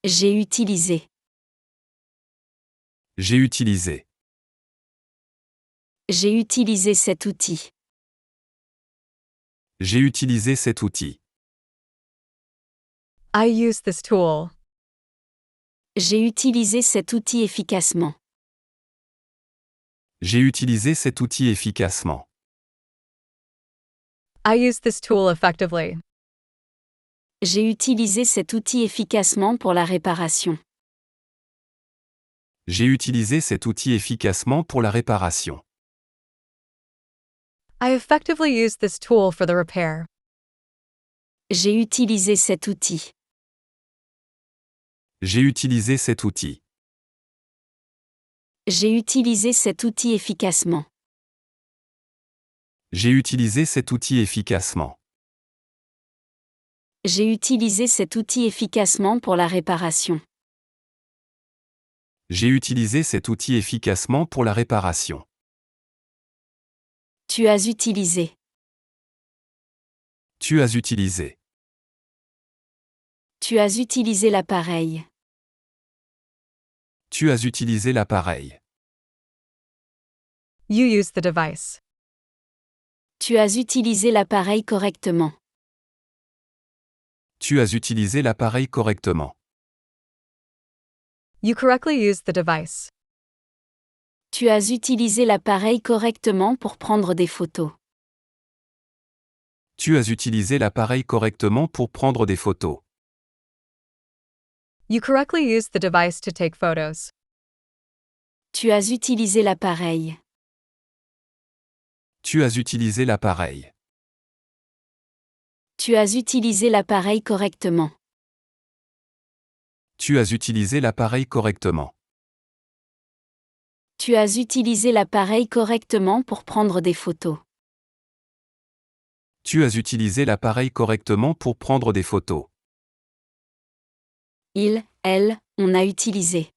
J'ai utilisé. J'ai utilisé. J'ai utilisé cet outil. J'ai utilisé cet outil. I use this tool. J'ai utilisé cet outil efficacement. J'ai utilisé cet outil efficacement. I use this tool effectively. J'ai utilisé cet outil efficacement pour la réparation. J'ai utilisé cet outil efficacement pour la réparation. I effectively used this tool for the repair. J'ai utilisé cet outil. J'ai utilisé cet outil. J'ai utilisé cet outil efficacement. J'ai utilisé cet outil efficacement. J'ai utilisé cet outil efficacement pour la réparation. J'ai utilisé cet outil efficacement pour la réparation. Tu as utilisé. Tu as utilisé. Tu as utilisé l'appareil. Tu as utilisé l'appareil. You use the device. Tu as utilisé l'appareil correctement. Tu as utilisé l'appareil correctement. You correctly used the device. Tu as utilisé l'appareil correctement pour prendre des photos. Tu as utilisé l'appareil correctement pour prendre des photos. You correctly used the device to take photos. Tu as utilisé l'appareil. Tu as utilisé l'appareil. Tu as utilisé l'appareil correctement. Tu as utilisé l'appareil correctement. Tu as utilisé l'appareil correctement pour prendre des photos. Tu as utilisé l'appareil correctement pour prendre des photos. Il, elle, on a utilisé.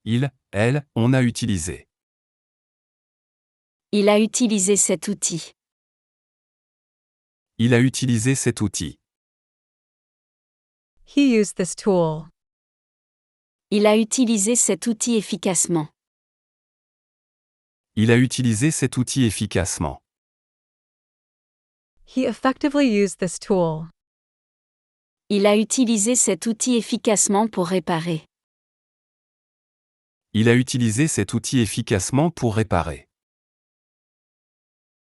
Il, elle, on a utilisé. Il a utilisé cet outil. Il a utilisé cet outil. He used this tool. Il a utilisé cet outil efficacement. Il a utilisé cet outil efficacement. He effectively used this tool. Il a utilisé cet outil efficacement pour réparer. Il a utilisé cet outil efficacement pour réparer.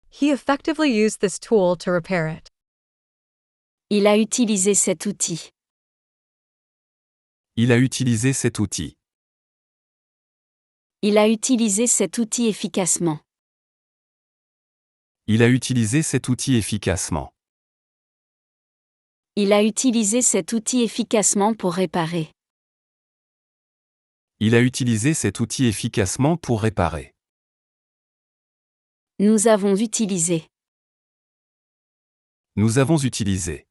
He effectively used this tool to repair it. Il a utilisé cet outil. Il a utilisé cet outil. Il a utilisé cet outil efficacement. Il a utilisé cet outil efficacement. Il a utilisé cet outil efficacement pour réparer. Il a utilisé cet outil efficacement pour réparer. Nous avons utilisé. Nous avons utilisé.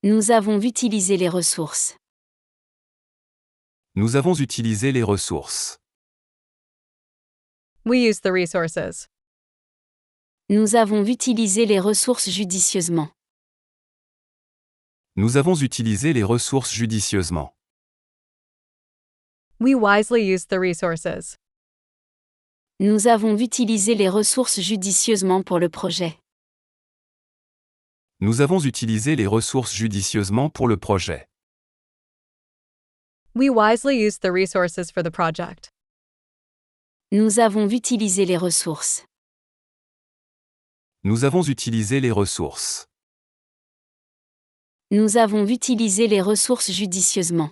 Nous avons utilisé les ressources. Nous avons utilisé les ressources. We use the resources. Nous avons utilisé les ressources judicieusement. Nous avons utilisé les ressources judicieusement. We wisely used the resources. Nous avons utilisé les ressources judicieusement pour le projet. Nous avons utilisé les ressources judicieusement pour le projet. We wisely used the resources for the project. Nous avons utilisé les ressources. Nous avons utilisé les ressources. Nous avons utilisé les ressources judicieusement.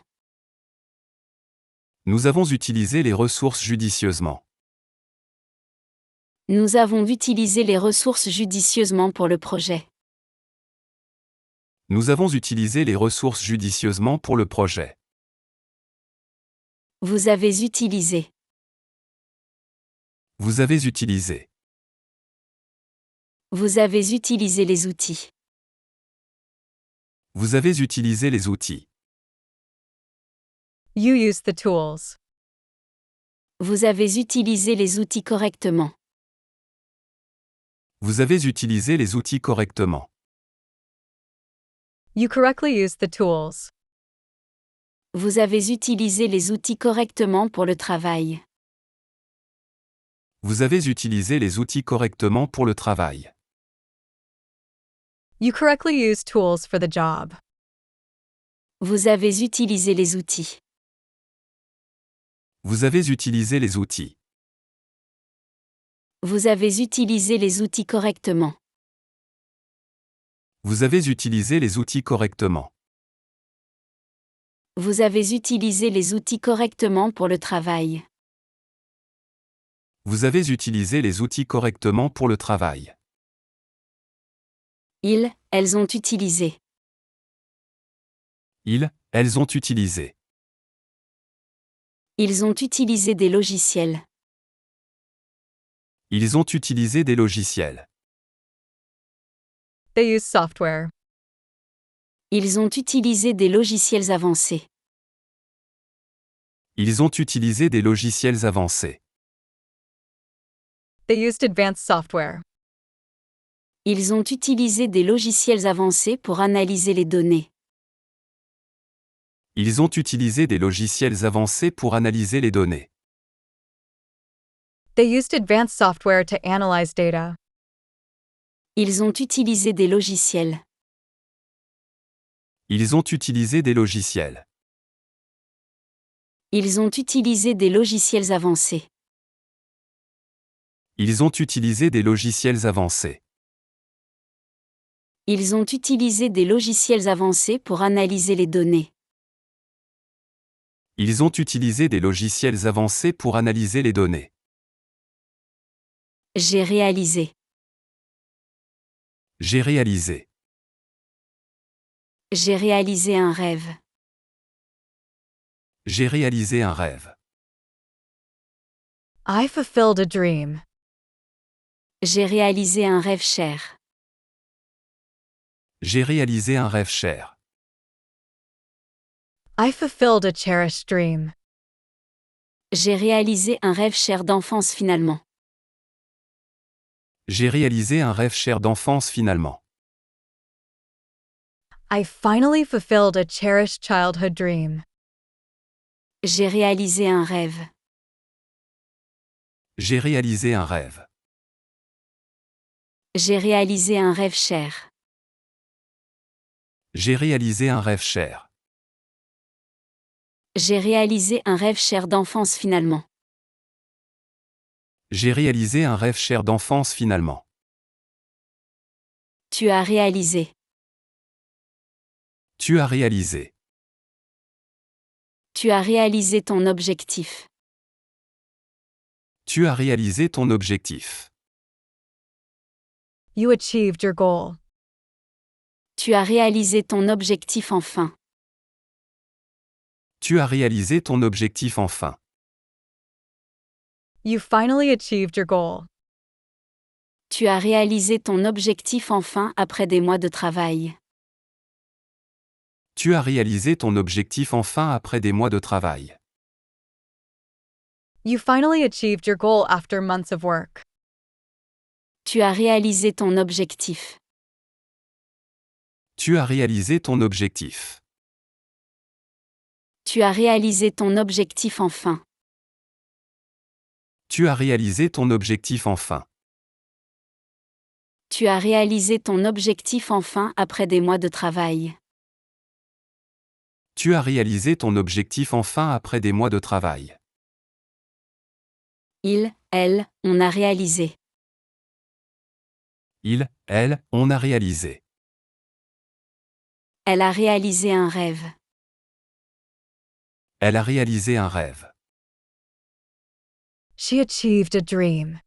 Nous avons utilisé les ressources judicieusement. Nous avons utilisé les ressources judicieusement pour le projet. Nous avons utilisé les ressources judicieusement pour le projet. Vous avez utilisé. Vous avez utilisé. Vous avez utilisé les outils. Vous avez utilisé les outils. You used the tools. Vous avez utilisé les outils correctement. Vous avez utilisé les outils correctement. You correctly used the tools. Vous avez utilisé les outils correctement pour le travail. Vous avez utilisé les outils correctement pour le travail. You correctly used tools for the job. Vous avez utilisé les outils. Vous avez utilisé les outils. Vous avez utilisé les outils correctement. Vous avez utilisé les outils correctement. Vous avez utilisé les outils correctement pour le travail. Vous avez utilisé les outils correctement pour le travail. Elles ont utilisé. Elles ont utilisé. Ils ont utilisé des logiciels. Ils ont utilisé des logiciels. They used software. Ils ont utilisé des logiciels avancés. Ils ont utilisé des logiciels avancés. They used advanced software. Ils ont utilisé des logiciels avancés pour analyser les données. Ils ont utilisé des logiciels avancés pour analyser les données. They used advanced software to analyze data. Ils ont utilisé des logiciels. Ils ont utilisé des logiciels. Ils ont utilisé des logiciels avancés. Ils ont utilisé des logiciels avancés. Ils ont utilisé des logiciels avancés pour analyser les données. Ils ont utilisé des logiciels avancés pour analyser les données. J'ai réalisé. J'ai réalisé. J'ai réalisé un rêve. J'ai réalisé un rêve. I fulfilled a dream. J'ai réalisé un rêve cher. J'ai réalisé un rêve cher. I fulfilled a cherished dream. J'ai réalisé un rêve cher d'enfance finalement. J'ai réalisé un rêve cher d'enfance finalement. I finally fulfilled a cherished childhood dream. J'ai réalisé un rêve. J'ai réalisé un rêve. J'ai réalisé un rêve cher. J'ai réalisé un rêve cher. J'ai réalisé un rêve cher d'enfance finalement. J'ai réalisé un rêve cher d'enfance finalement. Tu as réalisé. Tu as réalisé. Tu as réalisé ton objectif. Tu as réalisé ton objectif. You achieved your goal. Tu as réalisé ton objectif enfin. Tu as réalisé ton objectif enfin. You finally achieved your goal. Tu as réalisé ton objectif enfin après des mois de travail. Tu as réalisé ton objectif enfin après des mois de travail. You finally achieved your goal after months of work. Tu as réalisé ton objectif. Tu as réalisé ton objectif. Tu as réalisé ton objectif enfin. Tu as réalisé ton objectif enfin. Tu as réalisé ton objectif enfin après des mois de travail. Tu as réalisé ton objectif enfin après des mois de travail. Elle, on a réalisé. Elle, on a réalisé. Elle a réalisé un rêve. Elle a réalisé un rêve. She achieved a dream.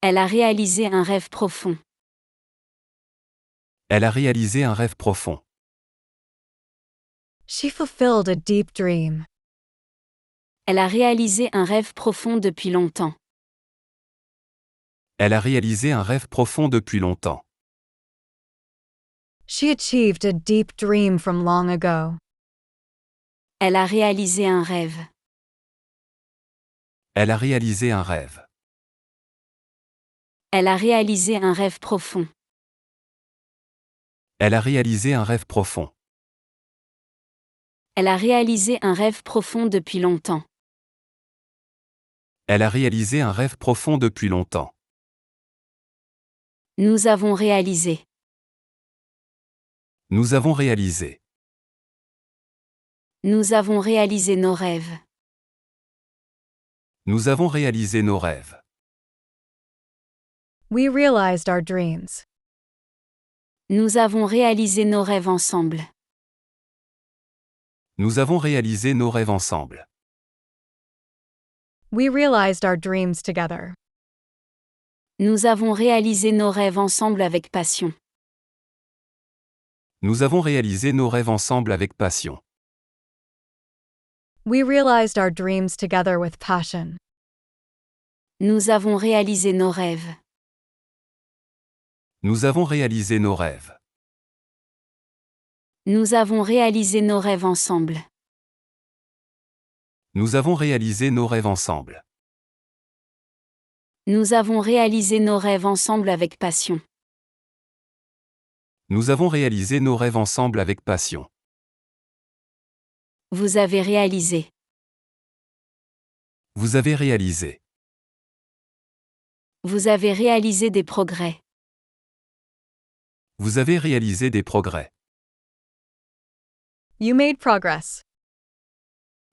Elle a réalisé un rêve profond. Elle a réalisé un rêve profond. She fulfilled a deep dream. Elle a réalisé un rêve profond depuis longtemps. Elle a réalisé un rêve profond depuis longtemps. She achieved a deep dream from long ago. Elle a réalisé un rêve. Elle a réalisé un rêve. Elle a réalisé un rêve profond. Elle a réalisé un rêve profond. Elle a réalisé un rêve profond depuis longtemps. Elle a réalisé un rêve profond depuis longtemps. Nous avons réalisé. Nous avons réalisé. Nous avons réalisé nos rêves. Nous avons réalisé nos rêves. We realized our dreams. Nous avons réalisé nos rêves ensemble. Nous avons réalisé nos rêves ensemble. We realized our dreams together. Nous avons réalisé nos rêves ensemble avec passion. Nous avons réalisé nos rêves ensemble avec passion. We realized our dreams together with passion. Nous avons réalisé nos rêves. Nous avons réalisé nos rêves. Nous avons réalisé nos rêves ensemble. Nous avons réalisé nos rêves ensemble. Nous avons réalisé nos rêves ensemble avec passion. Nous avons réalisé nos rêves ensemble avec passion. Vous avez réalisé. Vous avez réalisé. Vous avez réalisé des progrès. Vous avez réalisé des progrès. You made progress.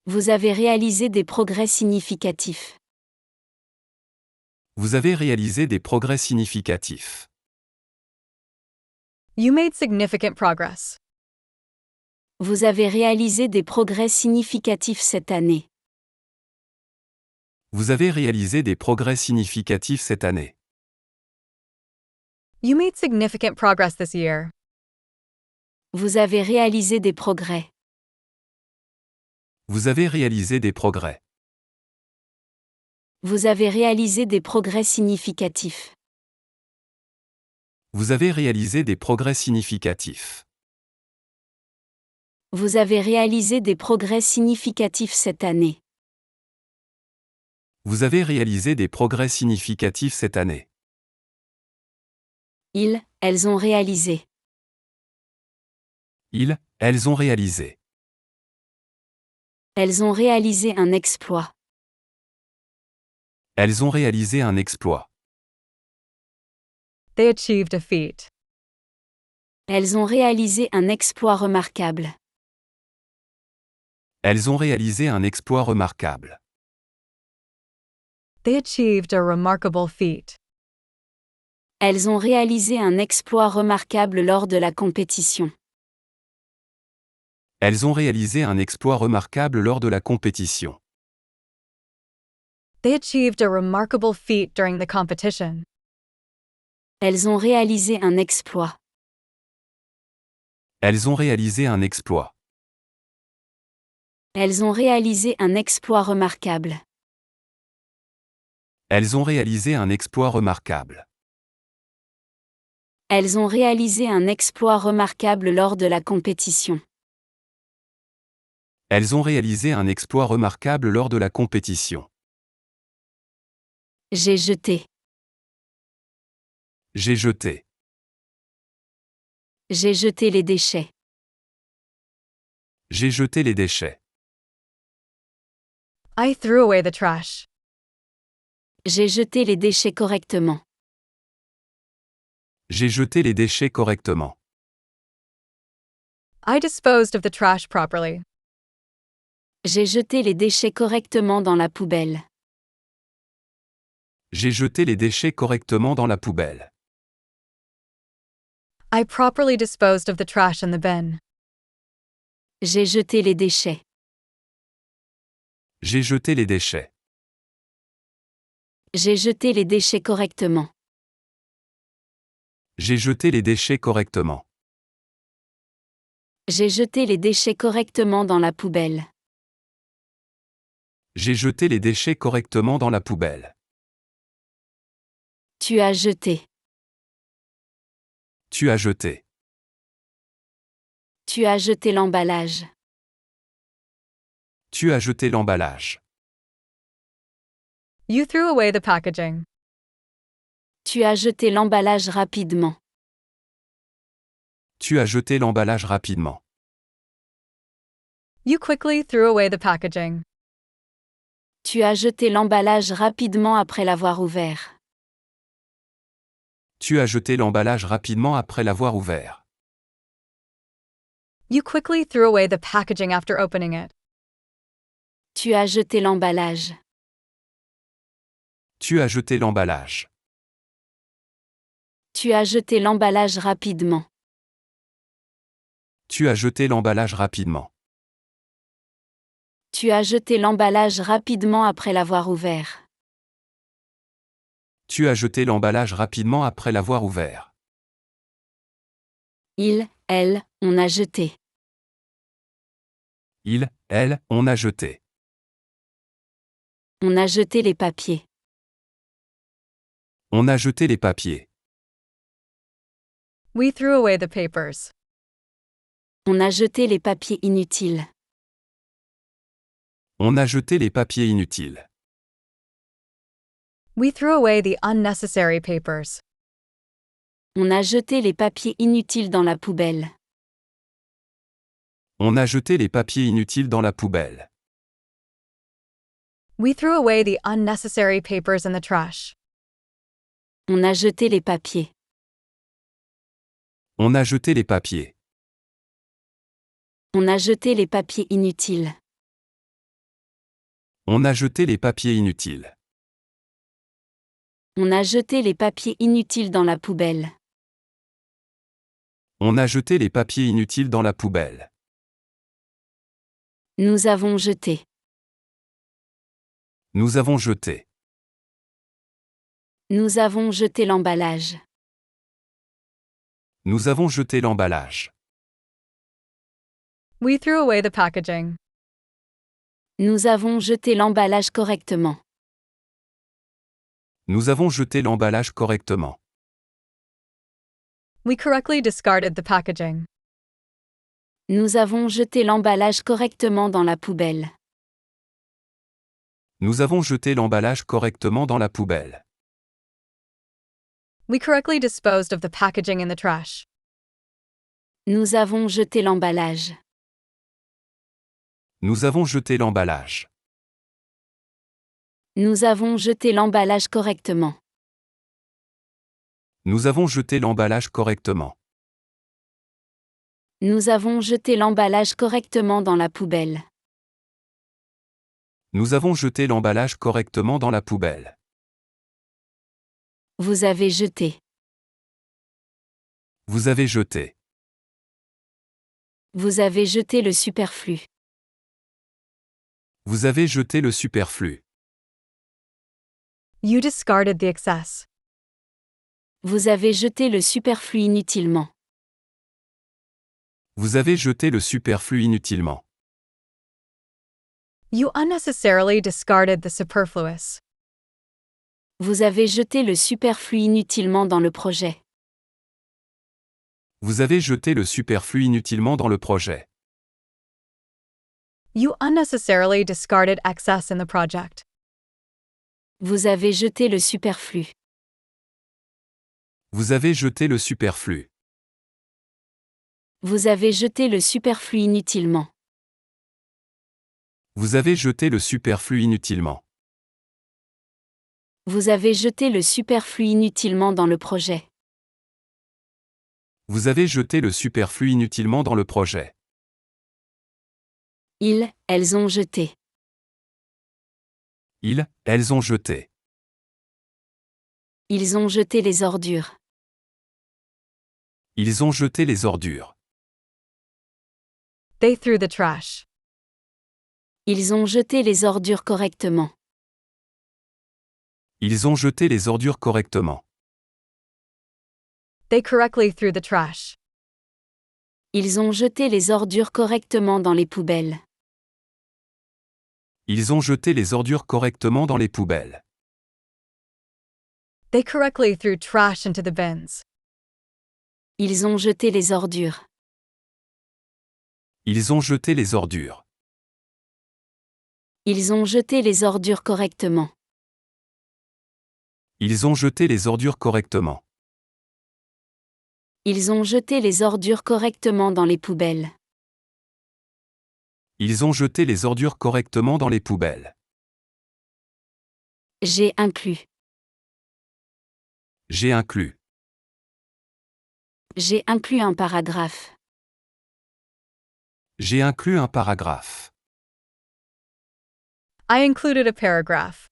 Vous avez réalisé des progrès significatifs. Vous avez réalisé des progrès significatifs. You made significant progress. Vous avez réalisé des progrès significatifs cette année. Vous avez réalisé des progrès significatifs cette année. You made significant progress this year. Vous avez réalisé des progrès. Vous avez réalisé des progrès. Vous avez réalisé des progrès significatifs. Vous avez réalisé des progrès significatifs. Vous avez réalisé des progrès significatifs cette année. Vous avez réalisé des progrès significatifs cette année. Elles ont réalisé. Elles ont réalisé. Elles ont réalisé un exploit. Elles ont réalisé un exploit. They achieved a feat. Elles ont réalisé un exploit remarquable. Elles ont réalisé un exploit remarquable. They achieved a remarkable feat. Elles ont réalisé un exploit remarquable lors de la compétition. Elles ont réalisé un exploit remarquable lors de la compétition. They achieved a remarkable feat during the competition. Elles ont réalisé un exploit. Elles ont réalisé un exploit. Elles ont réalisé un exploit remarquable. Elles ont réalisé un exploit remarquable. Elles ont réalisé un exploit remarquable lors de la compétition. Elles ont réalisé un exploit remarquable lors de la compétition. J'ai jeté. J'ai jeté. J'ai jeté les déchets. J'ai jeté les déchets. I threw away the trash. J'ai jeté les déchets correctement. J'ai jeté les déchets correctement. I disposed of the trash properly. J'ai jeté les déchets correctement dans la poubelle. J'ai jeté les déchets correctement dans la poubelle. I properly disposed of the trash in the bin. J'ai jeté les déchets. J'ai jeté les déchets. J'ai jeté les déchets correctement. J'ai jeté les déchets correctement. J'ai jeté les déchets correctement dans la poubelle. J'ai jeté les déchets correctement dans la poubelle. Tu as jeté. Tu as jeté. Tu as jeté l'emballage. Tu as jeté l'emballage. You threw away the packaging. Tu as jeté l'emballage rapidement. Tu as jeté l'emballage rapidement. You quickly threw away the packaging. Tu as jeté l'emballage rapidement après l'avoir ouvert. Tu as jeté l'emballage rapidement après l'avoir ouvert. You quickly threw away the packaging after opening it. Tu as jeté l'emballage. Tu as jeté l'emballage. Tu as jeté l'emballage rapidement. Tu as jeté l'emballage rapidement. Tu as jeté l'emballage rapidement après l'avoir ouvert. Tu as jeté l'emballage rapidement après l'avoir ouvert. Il, elle, on a jeté. Il, elle, on a jeté. On a jeté les papiers. On a jeté les papiers. We threw away the papers. On a jeté les papiers inutiles. On a jeté les papiers inutiles. We threw away the unnecessary papers. On a jeté les papiers inutiles dans la poubelle. On a jeté les papiers inutiles dans la poubelle. We threw away the unnecessary papers in the trash. On a jeté les papiers. On a jeté les papiers. On a jeté les papiers inutiles. On a jeté les papiers inutiles. On a jeté les papiers inutiles dans la poubelle. On a jeté les papiers inutiles dans la poubelle. Nous avons jeté. Nous avons jeté. Nous avons jeté l'emballage. Nous avons jeté l'emballage. We threw away the packaging. Nous avons jeté l'emballage correctement. Nous avons jeté l'emballage correctement. We correctly discarded the packaging. Nous avons jeté l'emballage correctement dans la poubelle. Nous avons jeté l'emballage correctement dans la poubelle. We correctly disposed of the packaging in the trash. Nous avons jeté l'emballage. Nous avons jeté l'emballage. Nous avons jeté l'emballage correctement. Nous avons jeté l'emballage correctement. Nous avons jeté l'emballage correctement dans la poubelle. Nous avons jeté l'emballage correctement dans la poubelle. Vous avez jeté. Vous avez jeté. Vous avez jeté le superflu. Vous avez jeté le superflu. You discarded the excess. Vous avez jeté le superflu inutilement. Vous avez jeté le superflu inutilement. You unnecessarily discarded the superfluous. Vous avez jeté le superflu inutilement dans le projet. Vous avez jeté le superflu inutilement dans le projet. You unnecessarily discarded excess in the project. Vous avez jeté le superflu. Vous avez jeté le superflu. Vous avez jeté le superflu inutilement. Vous avez jeté le superflu inutilement. Vous avez jeté le superflu inutilement dans le projet. Vous avez jeté le superflu inutilement dans le projet. Ils, elles ont jeté. Ils, elles ont jeté. Ils ont jeté les ordures. Ils ont jeté les ordures. They threw the trash. Ils ont jeté les ordures correctement. Ils ont jeté les ordures correctement. They correctly threw the trash. Ils ont jeté les ordures correctement dans les poubelles. Ils ont jeté les ordures correctement dans les poubelles. They correctly threw trash into the bins. Ils ont jeté les ordures. Ils ont jeté les ordures. Ils ont jeté les ordures correctement. Ils ont jeté les ordures correctement. Ils ont jeté les ordures correctement dans les poubelles. Ils ont jeté les ordures correctement dans les poubelles. J'ai inclus. J'ai inclus. J'ai inclus un paragraphe. J'ai inclus un paragraphe. I included a paragraph.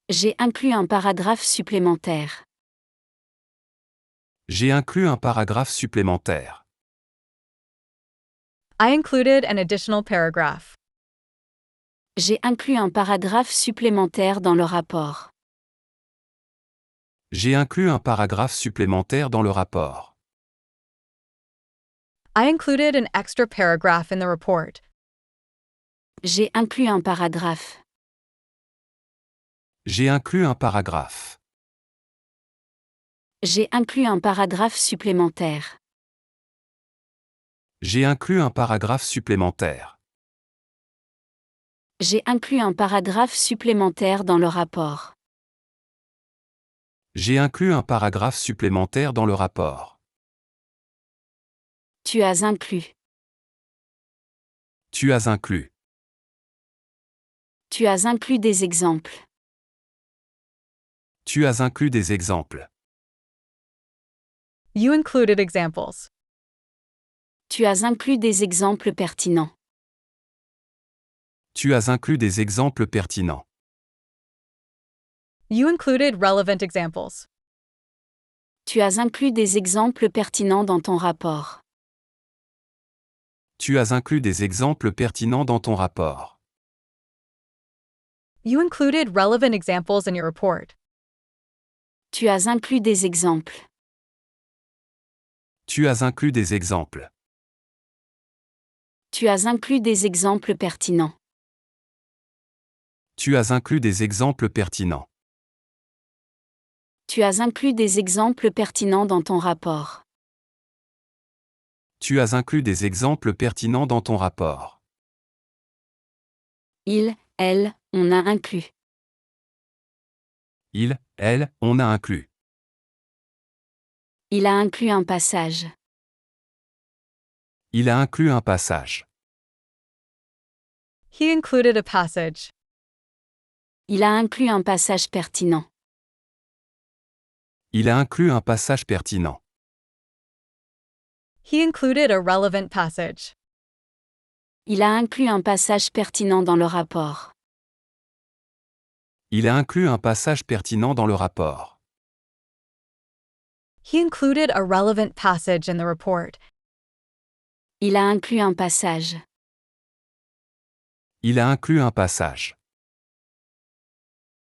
J'ai inclus un paragraphe supplémentaire. J'ai inclus un paragraphe supplémentaire. I included an additional paragraph. J'ai inclus un paragraphe supplémentaire dans le rapport. J'ai inclus un paragraphe supplémentaire dans le rapport. I included an extra paragraph in the report. J'ai inclus un paragraphe. J'ai inclus un paragraphe. J'ai inclus un paragraphe supplémentaire. J'ai inclus un paragraphe supplémentaire. J'ai inclus un paragraphe supplémentaire dans le rapport. J'ai inclus un paragraphe supplémentaire dans le rapport. Tu as inclus. Tu as inclus. Tu as inclus des exemples. Tu as inclus des exemples. You included examples. Tu as inclus des exemples pertinents. Tu as inclus des exemples pertinents. You included relevant examples. Tu as inclus des exemples pertinents dans ton rapport. Tu as inclus des exemples pertinents dans ton rapport. You included relevant examples in your report. Tu as inclus des exemples. Tu as inclus des exemples. Tu as inclus des exemples pertinents. Tu as inclus des exemples pertinents. Tu as inclus des exemples pertinents dans ton rapport. Tu as inclus des exemples pertinents dans ton rapport. Il, elle, on a inclus. Il, elle, on a inclus. Il a inclus un passage. Il a inclus un passage. He included a passage. Il a inclus un passage pertinent. Il a inclus un passage pertinent. He included a relevant passage. Il a inclus un passage pertinent dans le rapport. Il a inclus un passage pertinent dans le rapport. He included a relevant passage in the report. Il a inclus un passage. Il a inclus un passage.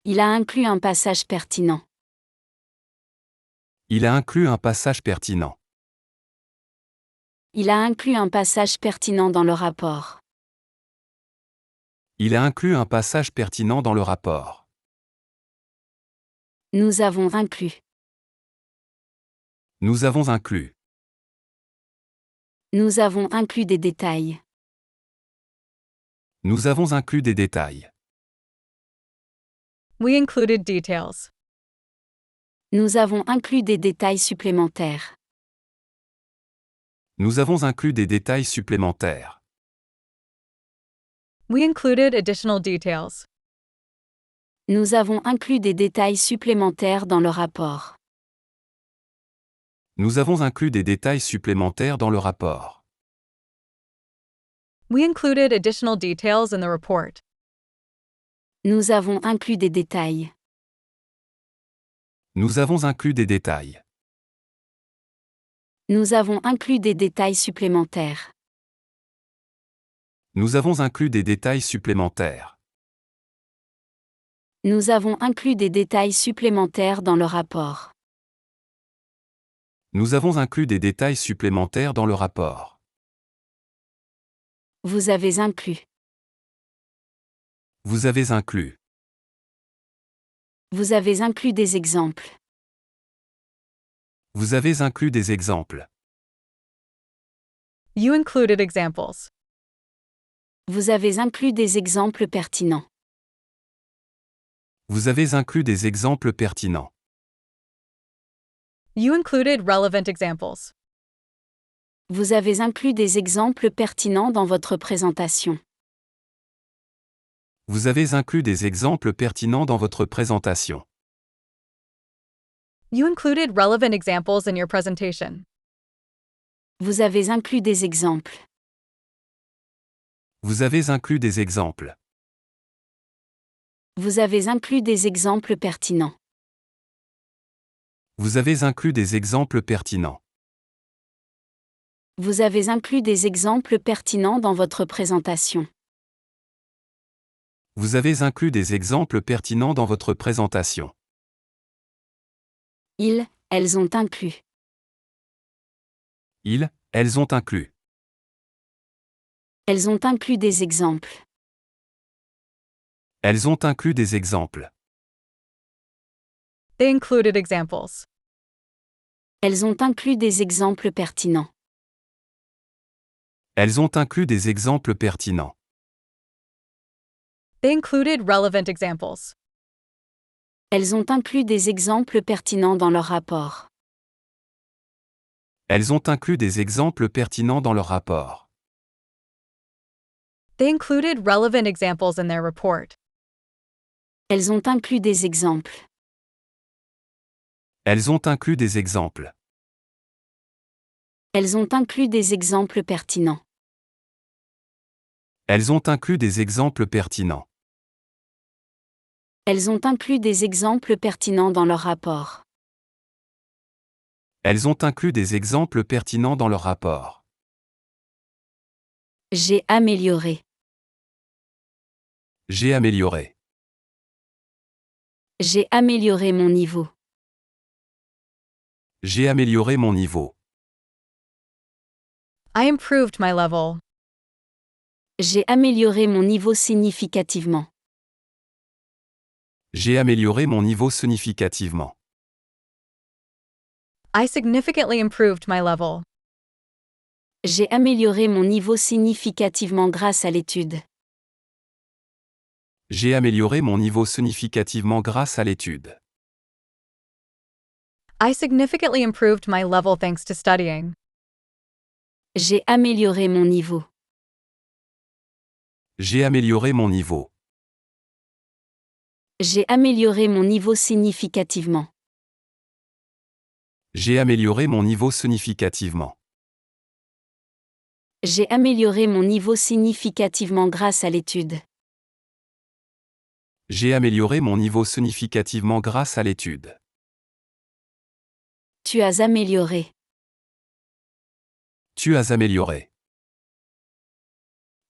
Il a inclus un passage pertinent. Il a inclus un passage pertinent. Il a inclus un passage pertinent dans le rapport. Il a inclus un passage pertinent dans le rapport. Nous avons inclus. Nous avons inclus. Nous avons inclus des détails. Nous avons inclus des détails. We included details. Nous avons inclus des détails supplémentaires. Nous avons inclus des détails supplémentaires. We included additional details. Nous avons inclus des détails supplémentaires dans le rapport. Nous avons inclus des détails supplémentaires dans le rapport. We included additional details in the report. Nous avons inclus des détails. Nous avons inclus des détails. Nous avons inclus des détails supplémentaires. Nous avons inclus des détails supplémentaires. Nous avons inclus des détails supplémentaires dans le rapport. Nous avons inclus des détails supplémentaires dans le rapport. Vous avez inclus. Vous avez inclus. Vous avez inclus des exemples. Vous avez inclus des exemples. You included examples. Vous avez inclus des exemples pertinents. Vous avez inclus des exemples pertinents. You included relevant examples. Vous avez inclus des exemples pertinents dans votre présentation. Vous avez inclus des exemples pertinents dans votre présentation. You included relevant examples in your presentation. Vous avez inclus des exemples. Vous avez inclus des exemples. Vous avez inclus des exemples pertinents. Vous avez inclus des exemples pertinents. Vous avez inclus des exemples pertinents dans votre présentation. Vous avez inclus des exemples pertinents dans votre présentation. Elles ont inclus. Elles ont inclus. Elles ont inclus des exemples. Elles ont inclus des exemples. They included examples. Elles ont inclus des exemples pertinents. Elles ont inclus des exemples pertinents. They included relevant examples. Elles ont inclus des exemples pertinents dans leur rapport. Elles ont inclus des exemples pertinents dans leur rapport. They included relevant examples in their report. Elles ont inclus des exemples. Elles ont inclus des exemples. Elles ont inclus des exemples pertinents. Elles ont inclus des exemples pertinents. Elles ont inclus des exemples pertinents dans leur rapport. Elles ont inclus des exemples pertinents dans leur rapport. J'ai amélioré. J'ai amélioré. J'ai amélioré mon niveau. J'ai amélioré mon niveau. I improved my level. J'ai amélioré mon niveau significativement. J'ai amélioré mon niveau significativement. I significantly improved my level. J'ai amélioré mon niveau significativement grâce à l'étude. J'ai amélioré mon niveau significativement grâce à l'étude. I significantly improved my level thanks to studying. J'ai amélioré mon niveau. J'ai amélioré mon niveau. J'ai amélioré mon niveau significativement. J'ai amélioré mon niveau significativement. J'ai amélioré mon niveau significativement grâce à l'étude. J'ai amélioré mon niveau significativement grâce à l'étude. Tu as amélioré. Tu as amélioré.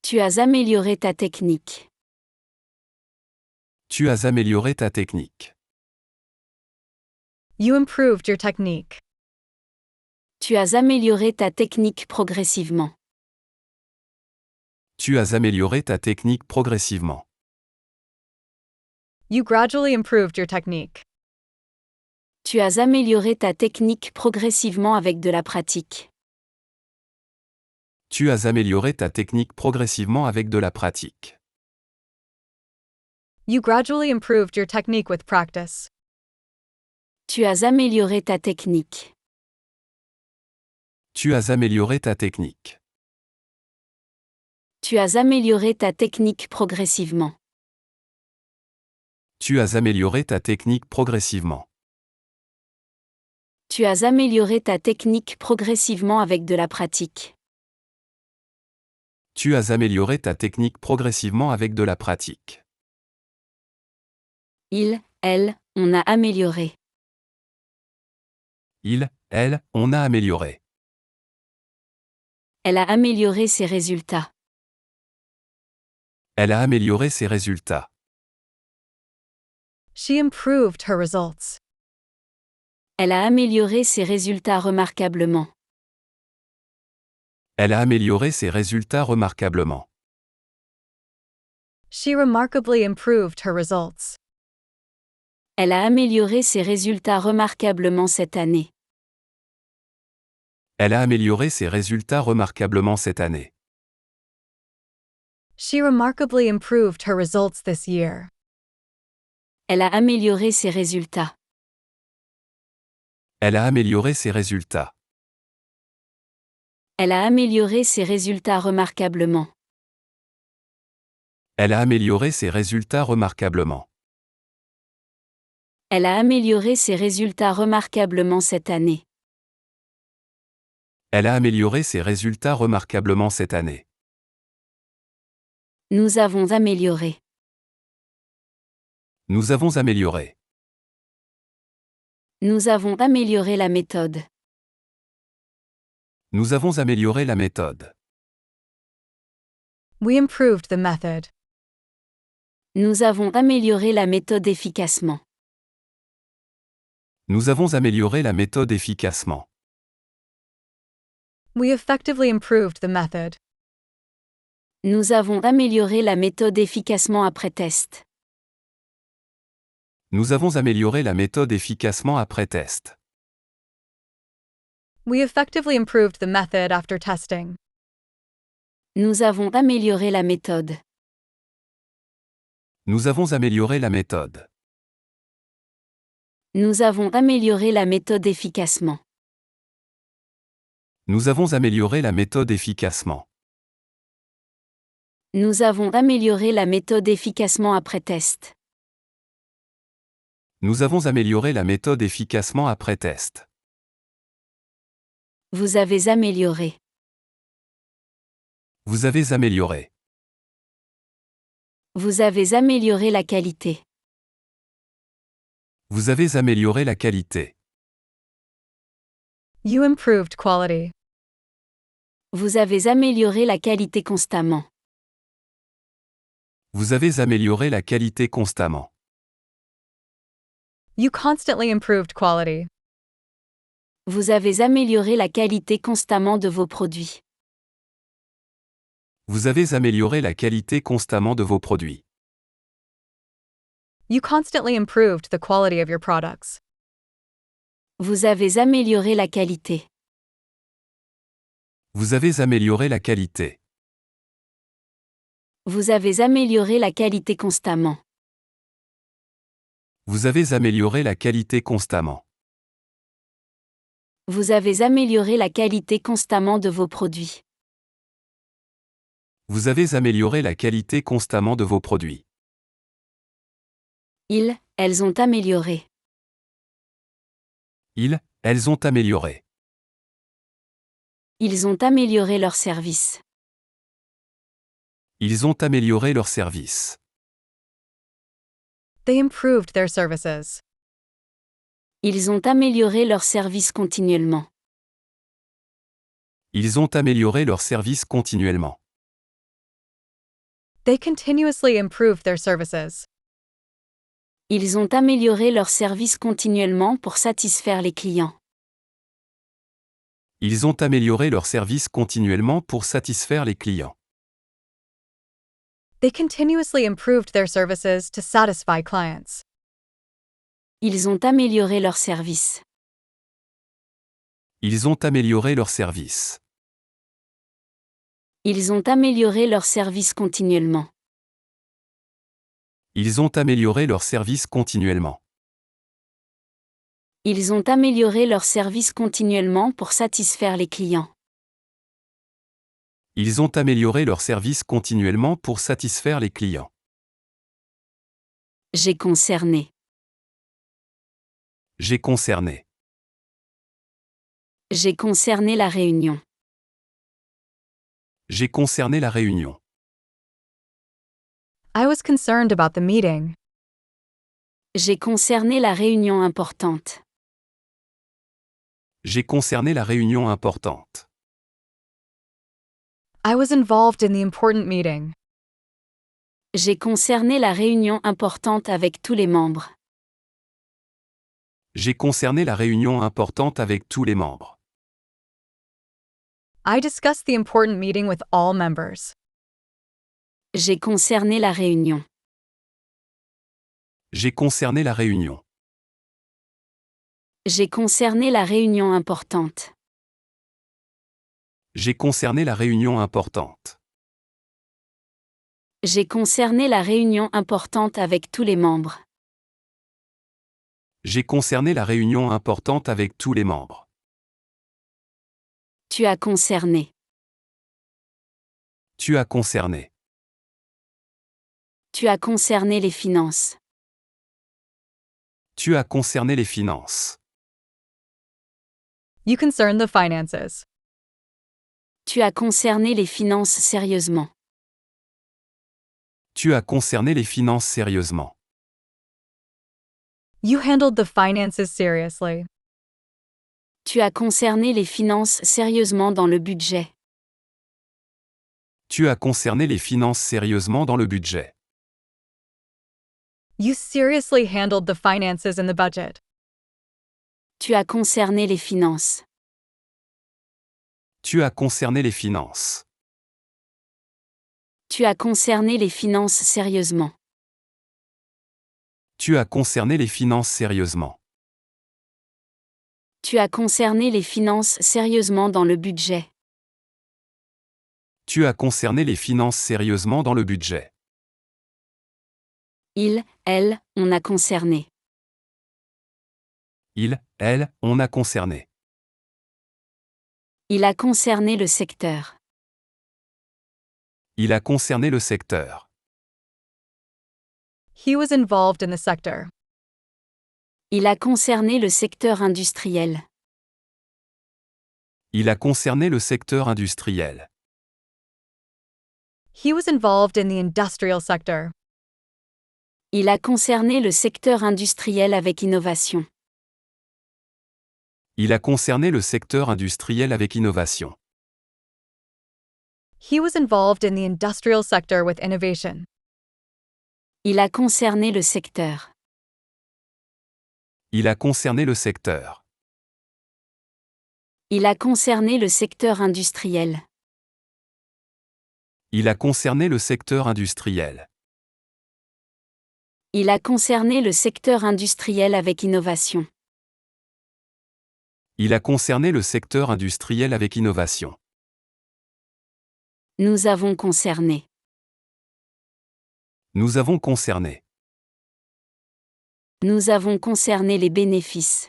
Tu as amélioré ta technique. Tu as amélioré ta technique. You improved your technique. Tu as amélioré ta technique progressivement. Tu as amélioré ta technique progressivement. You gradually improved your technique. Tu as amélioré ta technique progressivement avec de la pratique. Tu as amélioré ta technique progressivement avec de la pratique. You gradually improved your technique with practice. Tu as amélioré ta technique. Tu as amélioré ta technique. Tu as amélioré ta technique progressivement. Tu as amélioré ta technique progressivement. Tu as amélioré ta technique progressivement avec de la pratique. Tu as amélioré ta technique progressivement avec de la pratique. Elle, on a amélioré. Elle, on a amélioré. Elle a amélioré ses résultats. Elle a amélioré ses résultats. She improved her results. Elle a amélioré ses résultats remarquablement. Elle a amélioré ses résultats remarquablement. She remarkably improved her results. Elle a amélioré ses résultats remarquablement cette année. Elle a amélioré ses résultats remarquablement cette année. She remarkably improved her results this year. Elle a amélioré ses résultats. Elle a amélioré ses résultats. Elle a amélioré ses résultats remarquablement. Elle a amélioré ses résultats remarquablement. Elle a amélioré ses résultats remarquablement cette année. Elle a amélioré ses résultats remarquablement cette année. Nous avons amélioré. Nous avons amélioré. Nous avons amélioré la méthode. Nous avons amélioré la méthode. We improved the method. Nous avons amélioré la méthode efficacement. Nous avons amélioré la méthode efficacement. We effectively improved the method. Nous avons amélioré la méthode efficacement après test. Nous avons amélioré la méthode efficacement après test. We effectively improved the method after testing. Nous avons amélioré la méthode. Nous avons amélioré la méthode. Nous avons amélioré la méthode efficacement. Nous avons amélioré la méthode efficacement. Nous avons amélioré la méthode efficacement après test. Nous avons amélioré la méthode efficacement après test. Vous avez amélioré. Vous avez amélioré. Vous avez amélioré la qualité. Vous avez amélioré la qualité. You improved quality. Vous avez amélioré la qualité constamment. Vous avez amélioré la qualité constamment. You constantly improved quality. Vous avez amélioré la qualité constamment de vos produits. Vous avez amélioré la qualité constamment de vos produits. You constantly improved the quality of your products. Vous avez amélioré la qualité. Vous avez amélioré la qualité. Vous avez amélioré la qualité constamment. Vous avez amélioré la qualité constamment. Vous avez amélioré la qualité constamment de vos produits. Vous avez amélioré la qualité constamment de vos produits. Elles ont amélioré. Elles ont amélioré. Ils ont amélioré leur service. Ils ont amélioré leur service. They improved their services. Ils ont amélioré leur service continuellement. Ils ont amélioré leur service continuellement. They continuously improved their services. Ils ont amélioré leur service continuellement pour satisfaire les clients. Ils ont amélioré leur service continuellement pour satisfaire les clients. They continuously improved their services to satisfy clients. Ils ont amélioré leur service. Ils ont amélioré leur service. Ils ont amélioré leur service continuellement. Ils ont amélioré leur service continuellement. Ils ont amélioré leur service continuellement pour satisfaire les clients. Ils ont amélioré leur service continuellement pour satisfaire les clients. J'ai concerné. J'ai concerné. J'ai concerné la réunion. J'ai concerné la réunion. I was concerned about the meeting. J'ai concerné la réunion importante. J'ai concerné la réunion importante. I was involved in the important meeting. J'ai concerné la réunion importante avec tous les membres. J'ai concerné la réunion importante avec tous les membres. I discussed the important meeting with all members. J'ai concerné la réunion. J'ai concerné la réunion. J'ai concerné la réunion importante. J'ai concerné la réunion importante. J'ai concerné la réunion importante avec tous les membres. J'ai concerné la réunion importante avec tous les membres. Tu as concerné. Tu as concerné. Tu as concerné les finances. Tu as concerné les finances. You concern the finances. Tu as concerné les finances sérieusement. Tu as concerné les finances sérieusement. You handled the finances seriously. Tu as concerné les finances sérieusement dans le budget. Tu as concerné les finances sérieusement dans le budget. You seriously handled the finances in the budget. Tu as concerné les finances. Tu as concerné les finances. Tu as concerné les finances sérieusement. Tu as concerné les finances sérieusement. Tu as concerné les finances sérieusement dans le budget. Tu as concerné les finances sérieusement dans le budget. Il, elle, on a concerné. Il, elle, on a concerné. Il a concerné le secteur. Il a concerné le secteur. He was involved in the sector. Il a concerné le secteur industriel. Il a concerné le secteur industriel. He was involved in the industrial sector. Il a concerné le secteur industriel avec innovation. Il a concerné le secteur industriel avec innovation. He was involved in the industrial sector with innovation. Il a concerné le secteur. Il a concerné le secteur. Il a concerné le secteur industriel. Il a concerné le secteur industriel. Il a concerné le secteur industriel avec innovation. Il a concerné le secteur industriel avec innovation. Nous avons concerné. Nous avons concerné. Nous avons concerné les bénéfices.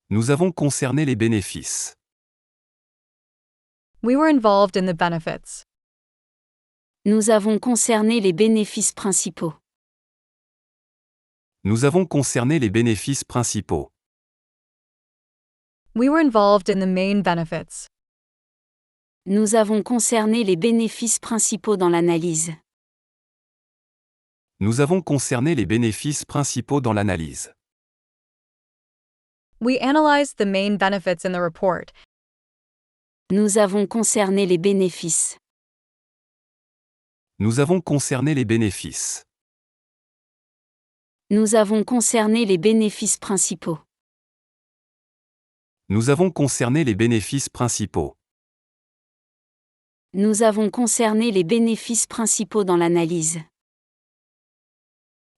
Nous avons concerné les bénéfices. We were involved in the benefits. Nous avons concerné les bénéfices principaux. Nous avons concerné les bénéfices principaux. We were involved in the main benefits. Nous avons concerné les bénéfices principaux dans l'analyse. Nous avons concerné les bénéfices principaux dans l'analyse. We analyzed the main benefits in the report. Nous avons concerné les bénéfices. Nous avons concerné les bénéfices. Nous avons concerné les bénéfices principaux. Nous avons concerné les bénéfices principaux. Nous avons concerné les bénéfices principaux dans l'analyse.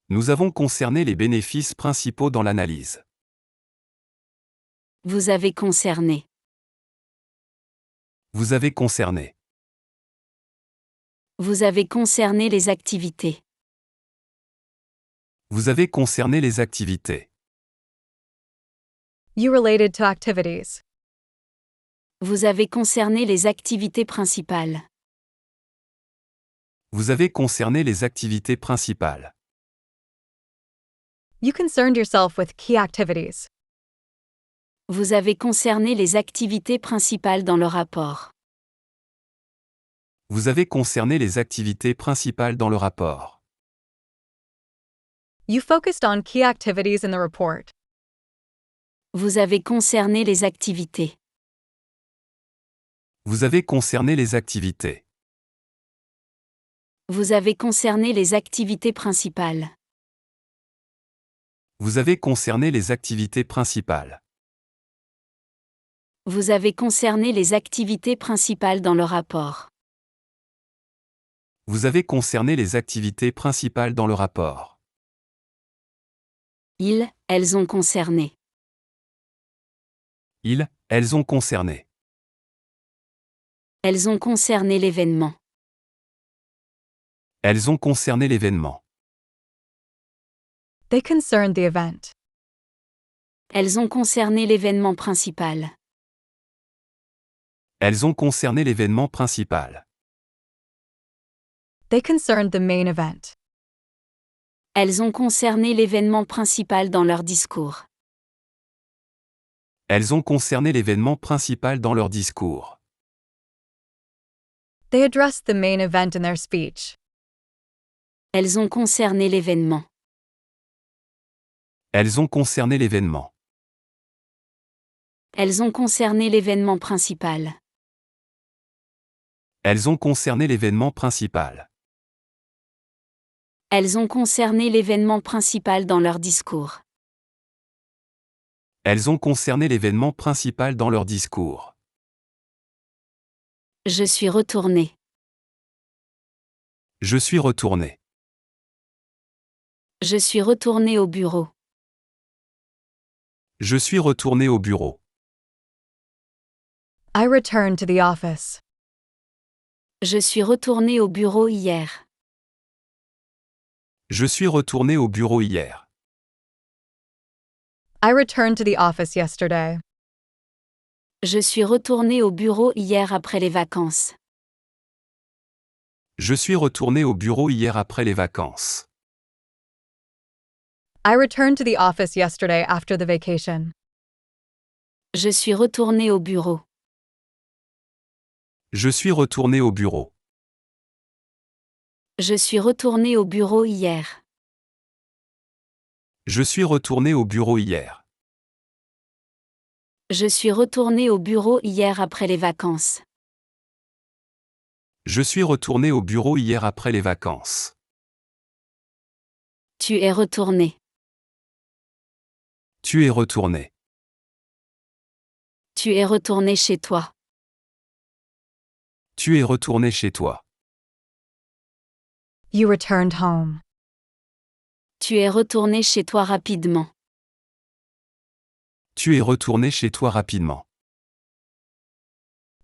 Nous avons concerné les bénéfices principaux dans l'analyse. Vous avez concerné. Vous avez concerné. Vous avez concerné les activités. Vous avez concerné les activités. You related to activities. Vous avez concerné les activités principales. Vous avez concerné les activités principales. You concerned yourself with key activities. Vous avez concerné les activités principales dans le rapport. Vous avez concerné les activités principales dans le rapport. You focused on key activities in the report. Vous avez concerné les activités. Vous avez concerné les activités. Vous avez concerné les activités principales. Vous avez concerné les activités principales. Vous avez concerné les activités principales dans le rapport. Vous avez concerné les activités principales dans le rapport. Ils, elles ont concerné. Ils, elles ont concerné. Elles ont concerné l'événement. Elles ont concerné l'événement. They concerned the event. Elles ont concerné l'événement principal. Elles ont concerné l'événement principal. They concerned the main event. Elles ont concerné l'événement principal dans leur discours. Elles ont concerné l'événement principal dans leur discours. They addressed the main event in their speech. Elles ont concerné l'événement. Elles ont concerné l'événement. Elles ont concerné l'événement principal. Elles ont concerné l'événement principal. Elles ont concerné l'événement principal dans leur discours. Elles ont concerné l'événement principal dans leur discours. Je suis retourné. Je suis retourné. Je suis retourné au bureau. Je suis retourné au bureau. I returned to the office. Je suis retourné au bureau hier. Je suis retourné au bureau hier. I returned to the office yesterday. Je suis retourné au bureau hier après les vacances. Je suis retourné au bureau hier après les vacances. I returned to the office yesterday after the vacation. Je suis retourné au bureau. Je suis retourné au bureau. Je suis retourné au bureau hier. Je suis retourné au bureau hier. Je suis retourné au bureau hier après les vacances. Je suis retourné au bureau hier après les vacances. Tu es retourné. Tu es retourné. Tu es retourné chez toi. Tu es retourné chez toi. You returned home. Tu es retourné chez toi rapidement. Tu es retourné chez toi rapidement.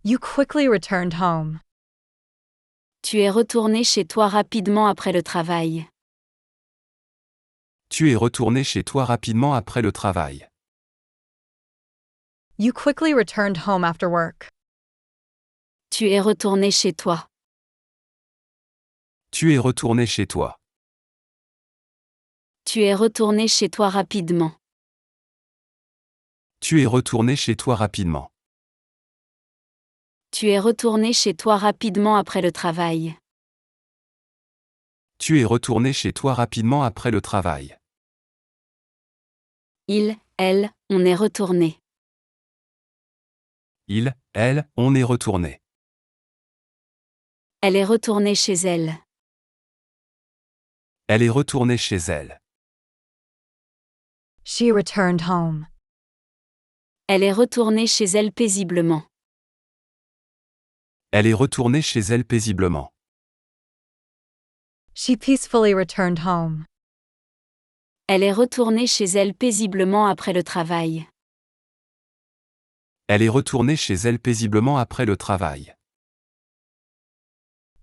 You quickly returned home. Tu es retourné chez toi rapidement après le travail. Tu es retourné chez toi rapidement après le travail. You quickly returned home after work. Tu es retourné chez toi. Tu es retourné chez toi. Tu es retourné chez toi rapidement. Tu es retourné chez toi rapidement. Tu es retourné chez toi rapidement après le travail. Tu es retourné chez toi rapidement après le travail. Il, elle, on est retourné. Il, elle, on est retourné. Elle est retournée chez elle. Elle est retournée chez elle. She returned home. Elle est retournée chez elle paisiblement. Elle est retournée chez elle paisiblement. She peacefully returned home. Elle est retournée chez elle paisiblement après le travail. Elle est retournée chez elle paisiblement après le travail.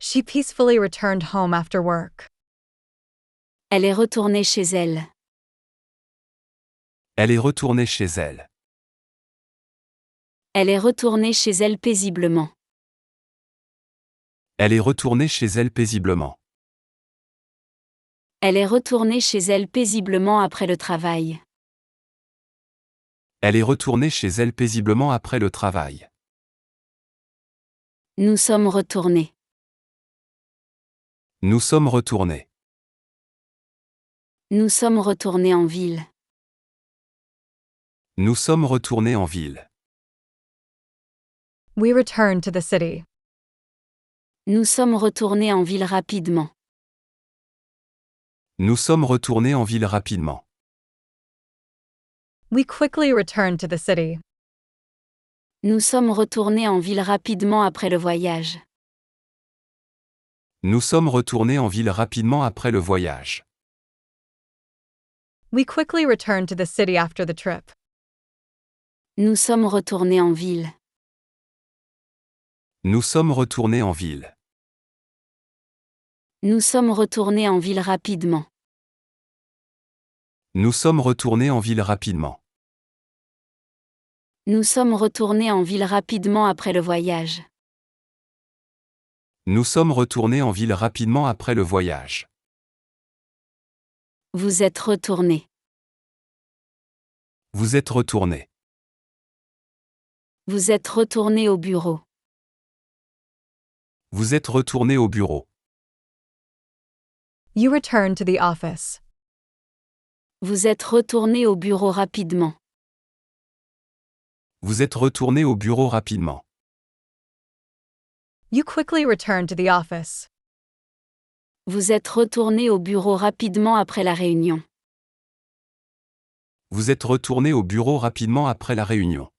She peacefully returned home after work. Elle est retournée chez elle. Elle est retournée chez elle. Elle est retournée chez elle paisiblement. Elle est retournée chez elle paisiblement. Elle est retournée chez elle paisiblement après le travail. Elle est retournée chez elle paisiblement après le travail. Nous sommes retournés. Nous sommes retournés. Nous sommes retournés en ville. Nous sommes retournés en ville. We returned to the city. Nous sommes retournés en ville rapidement. Nous sommes retournés en ville rapidement. We quickly returned to the city. Nous sommes retournés en ville rapidement après le voyage. Nous sommes retournés en ville rapidement après le voyage. We quickly returned to the city after the trip. Nous sommes retournés en ville. Nous sommes retournés en ville. Nous sommes retournés en ville rapidement. Nous sommes retournés en ville rapidement. Nous sommes retournés en ville rapidement après le voyage. Nous sommes retournés en ville rapidement après le voyage. Vous êtes retourné. Vous êtes retournés. Vous êtes retourné au bureau. Vous êtes retournés au bureau. You returned to the office. Vous êtes retourné au bureau rapidement. Vous êtes retournés au bureau rapidement. You quickly returned to the office. Vous êtes retourné au bureau rapidement après la réunion. Vous êtes retournés au bureau rapidement après la réunion.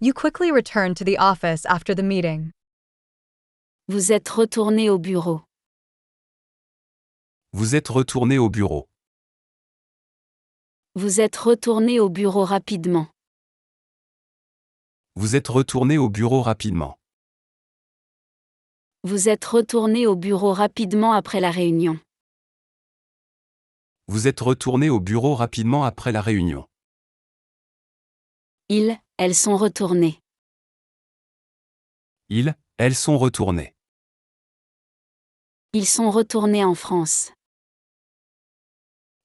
You quickly returned to the office after the meeting. Vous êtes retourné au bureau. Vous êtes retournés au bureau. Vous êtes retourné au bureau rapidement. Vous êtes retournés au bureau rapidement. Vous êtes retourné au bureau rapidement après la réunion. Vous êtes retournés au bureau rapidement après la réunion. Elles sont retournées. Elles sont retournées. Ils sont retournés en France.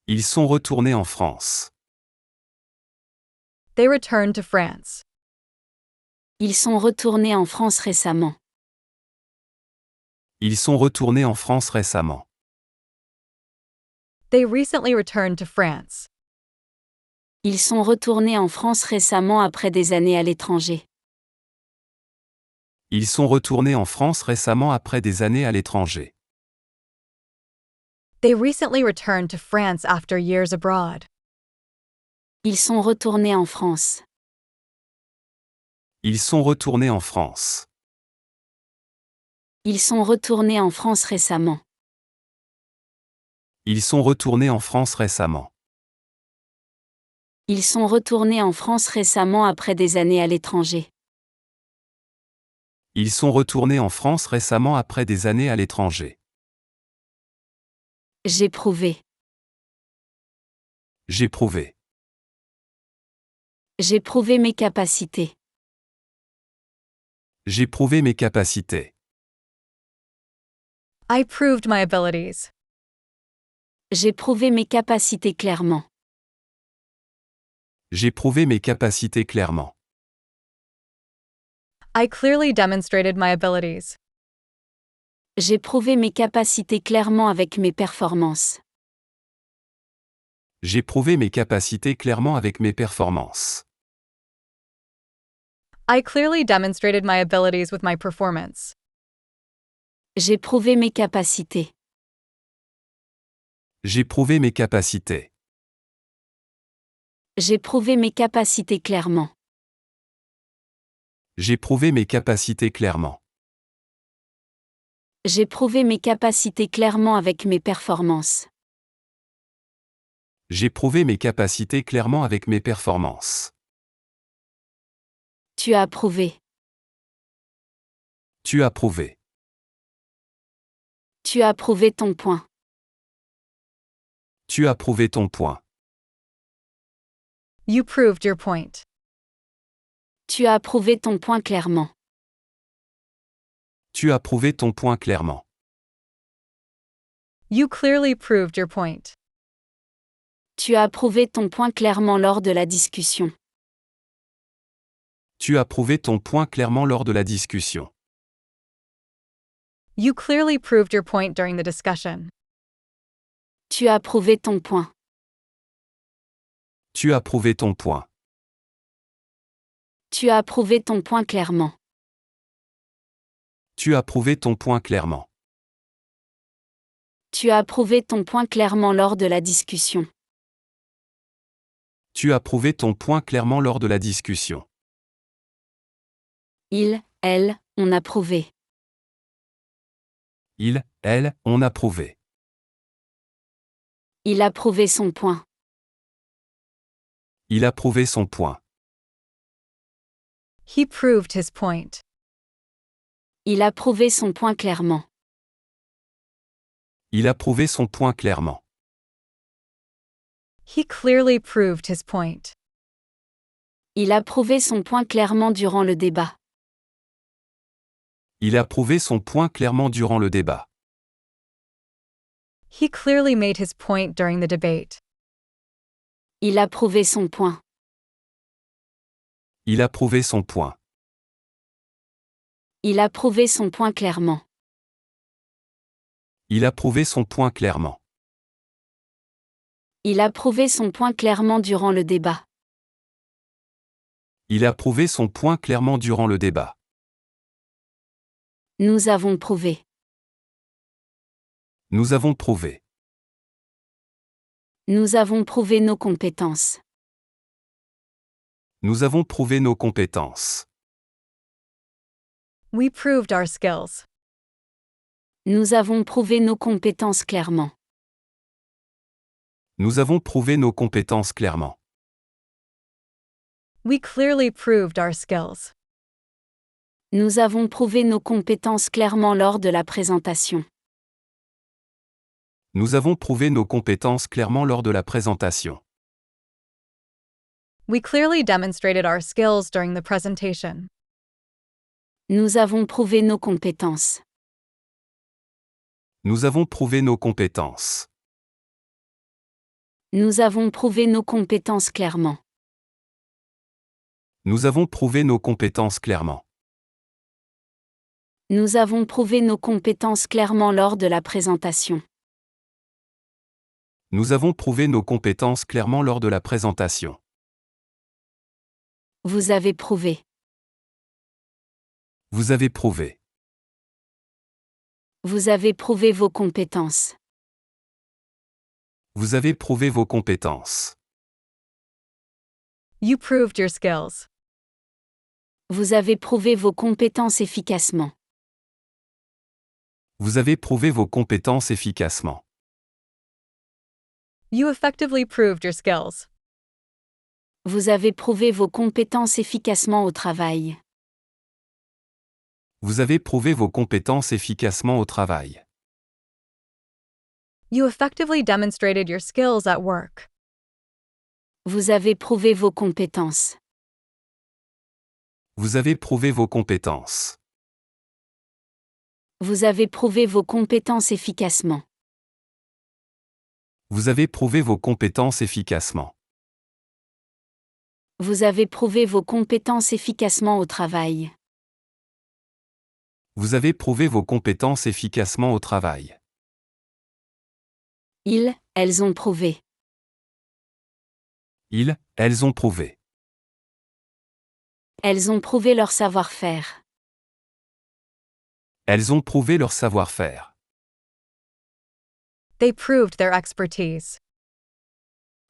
Ils sont retournés en France. They returned to France. Ils sont retournés en France récemment. Ils sont retournés en France récemment. They recently returned to France. Ils sont retournés en France récemment après des années à l'étranger. Ils sont retournés en France récemment après des années à l'étranger. They recently returned to France after years abroad. Ils sont retournés en France. Ils sont retournés en France. Ils sont retournés en France récemment. Ils sont retournés en France récemment. Ils sont retournés en France récemment après des années à l'étranger. Ils sont retournés en France récemment après des années à l'étranger. J'ai prouvé. J'ai prouvé. J'ai prouvé mes capacités. J'ai prouvé mes capacités. I proved my abilities. J'ai prouvé mes capacités clairement. J'ai prouvé mes capacités clairement. I clearly demonstrated my abilities. J'ai prouvé mes capacités clairement avec mes performances. J'ai prouvé mes capacités clairement avec mes performances. I clearly demonstrated my abilities with my performance. J'ai prouvé mes capacités. J'ai prouvé mes capacités. J'ai prouvé mes capacités clairement. J'ai prouvé mes capacités clairement. J'ai prouvé mes capacités clairement avec mes performances. J'ai prouvé mes capacités clairement avec mes performances. Tu as prouvé. Tu as prouvé. Tu as prouvé ton point. Tu as prouvé ton point. You proved your point. Tu as prouvé ton point clairement. Tu as prouvé ton point clairement. You clearly proved your point. Tu as prouvé ton point clairement lors de la discussion. Tu as prouvé ton point clairement lors de la discussion. You clearly proved your point during the discussion. Tu as prouvé ton point. Tu as prouvé ton point. Tu as prouvé ton point clairement. Tu as prouvé ton point clairement. Tu as prouvé ton point clairement lors de la discussion. Tu as prouvé ton point clairement lors de la discussion. Elle, on a prouvé. Elle, on a prouvé. Il a prouvé son point. Il a prouvé son point. He proved his point. Il a prouvé son point clairement. Il a prouvé son point clairement. He clearly proved his point. Il a prouvé son point clairement durant le débat. Il a prouvé son point clairement durant le débat. He clearly made his point during the debate. Il a prouvé son point. Il a prouvé son point. Il a prouvé son point clairement. Il a prouvé son point clairement. Il a prouvé son point clairement durant le débat. Il a prouvé son point clairement durant le débat. Nous avons prouvé. Nous avons prouvé. Nous avons prouvé nos compétences. Nous avons prouvé nos compétences. We proved our skills. Nous avons prouvé nos compétences clairement. Nous avons prouvé nos compétences clairement. We clearly proved our skills. Nous avons prouvé nos compétences clairement lors de la présentation. Nous avons prouvé nos compétences clairement lors de la présentation. We clearly demonstrated our skills during the presentation. Nous avons prouvé nos compétences. Nous avons prouvé nos compétences. Nous avons prouvé nos compétences clairement. Nous avons prouvé nos compétences clairement. Nous avons prouvé nos compétences clairement lors de la présentation. Nous avons prouvé nos compétences clairement lors de la présentation. Vous avez prouvé. Vous avez prouvé. Vous avez prouvé vos compétences. Vous avez prouvé vos compétences. You proved your skills. Vous avez prouvé vos compétences efficacement. Vous avez prouvé vos compétences efficacement. You effectively proved your skills. Vous avez prouvé vos compétences efficacement au travail. Vous avez prouvé vos compétences efficacement au travail. You effectively demonstrated your skills at work. Vous avez prouvé vos compétences. Vous avez prouvé vos compétences. Vous avez prouvé vos compétences efficacement. Vous avez prouvé vos compétences efficacement. Vous avez prouvé vos compétences efficacement au travail. Vous avez prouvé vos compétences efficacement au travail. Elles ont prouvé. Elles ont prouvé. Elles ont prouvé leur savoir-faire. Elles ont prouvé leur savoir-faire. They proved their expertise.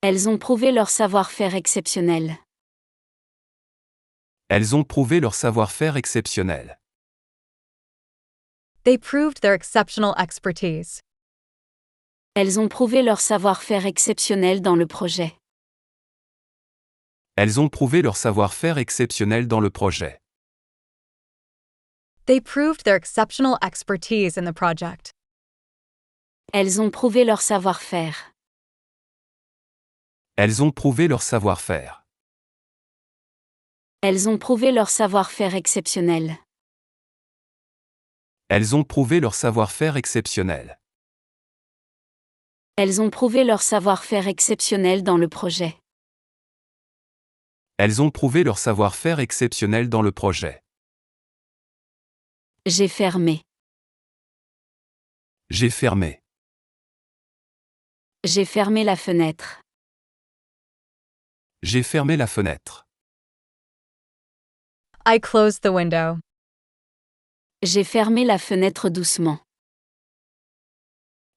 Elles ont prouvé leur savoir-faire exceptionnel. Elles ont prouvé leur savoir-faire exceptionnel. They proved their exceptional expertise. Elles ont prouvé leur savoir-faire exceptionnel dans le projet. Elles ont prouvé leur savoir-faire exceptionnel dans le projet. They proved their exceptional expertise in the project. Elles ont prouvé leur savoir-faire. Elles ont prouvé leur savoir-faire. Elles ont prouvé leur savoir-faire exceptionnel. Elles ont prouvé leur savoir-faire exceptionnel. Elles ont prouvé leur savoir-faire exceptionnel dans le projet. Elles ont prouvé leur savoir-faire exceptionnel dans le projet. J'ai fermé. J'ai fermé. J'ai fermé la fenêtre. J'ai fermé la fenêtre. I closed the window. J'ai fermé la fenêtre doucement.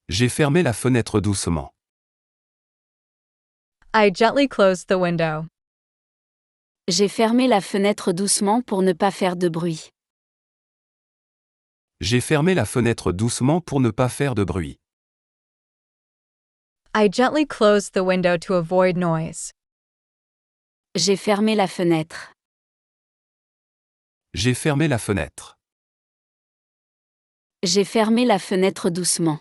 J'ai fermé la fenêtre doucement. I gently closed the window. J'ai fermé la fenêtre doucement pour ne pas faire de bruit. J'ai fermé la fenêtre doucement pour ne pas faire de bruit. I gently closed the window to avoid noise. J'ai fermé la fenêtre. J'ai fermé la fenêtre. J'ai fermé la fenêtre doucement.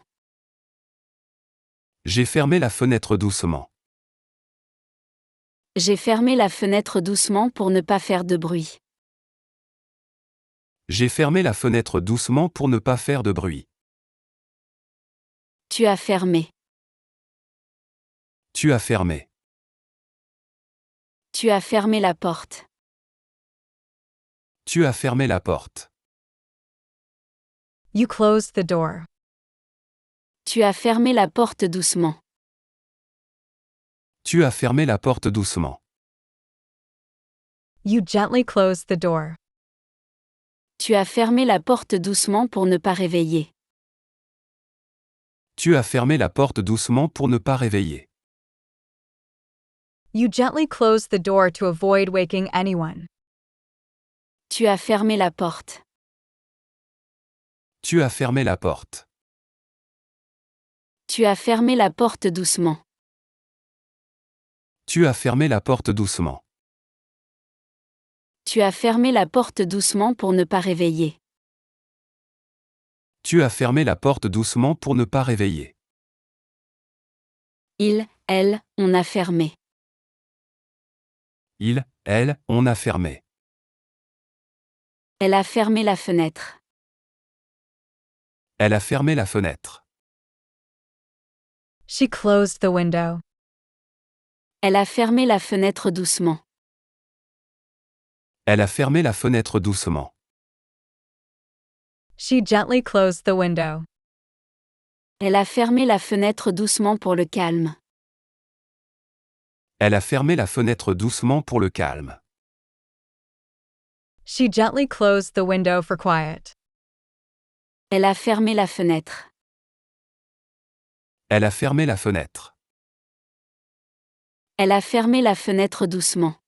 J'ai fermé la fenêtre doucement. J'ai fermé la fenêtre doucement pour ne pas faire de bruit. J'ai fermé la fenêtre doucement pour ne pas faire de bruit. Tu as fermé. Tu as fermé. Tu as fermé la porte. Tu as fermé la porte. You closed the door. Tu as fermé la porte doucement. Tu as fermé la porte doucement. You gently closed the door. Tu as fermé la porte doucement pour ne pas réveiller. Tu as fermé la porte doucement pour ne pas réveiller. You gently closed the door to avoid waking anyone. Tu as fermé la porte. Tu as fermé la porte. Tu as fermé la porte doucement. Tu as fermé la porte doucement. Tu as fermé la porte doucement pour ne pas réveiller. Tu as fermé la porte doucement pour ne pas réveiller. Elle, on a fermé. Il, elle, on a fermé. Elle a fermé la fenêtre. Elle a fermé la fenêtre. She closed the window. Elle a fermé la fenêtre doucement. Elle a fermé la fenêtre doucement. She gently closed the window. Elle a fermé la fenêtre doucement pour le calme. Elle a fermé la fenêtre doucement pour le calme. She gently closed the window for quiet. Elle a fermé la fenêtre. Elle a fermé la fenêtre. Elle a fermé la fenêtre doucement.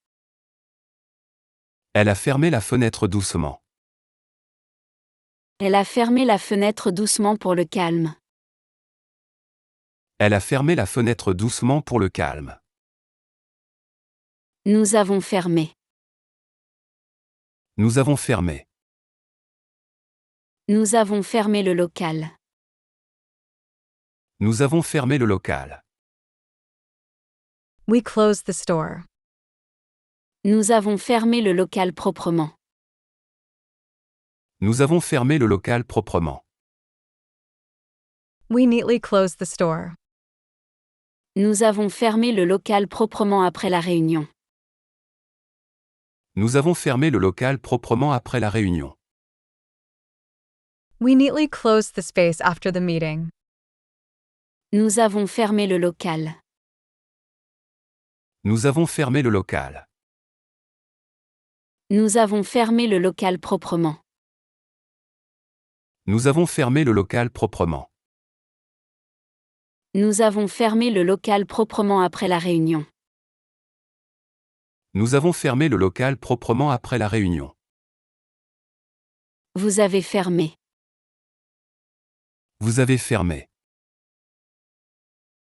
Elle a fermé la fenêtre doucement. Elle a fermé la fenêtre doucement pour le calme. Elle a fermé la fenêtre doucement pour le calme. Nous avons fermé. Nous avons fermé. Nous avons fermé le local. Nous avons fermé le local. We closed the store. Nous avons fermé le local proprement. Nous avons fermé le local proprement. We neatly closed the store. Nous avons fermé le local proprement après la réunion. Nous avons fermé le local proprement après la réunion. We neatly closed the space after the meeting. Nous avons fermé le local. Nous avons fermé le local. Nous avons fermé le local proprement. Nous avons fermé le local proprement. Nous avons fermé le local proprement après la réunion. Nous avons fermé le local proprement après la réunion. Vous avez fermé. Vous avez fermé.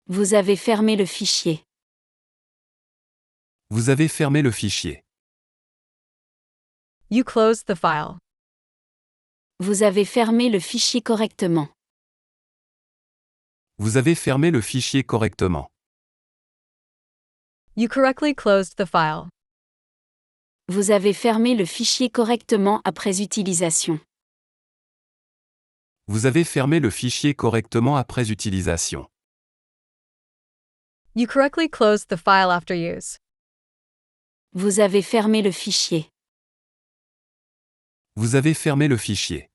Vous avez fermé le fichier. Vous avez fermé le fichier. You closed the file. Vous avez fermé le fichier correctement. Vous avez fermé le fichier correctement. You correctly closed the file. Vous avez fermé le fichier correctement après utilisation. Vous avez fermé le fichier correctement après utilisation. You correctly closed the file after use. Vous avez fermé le fichier. Vous avez fermé le fichier.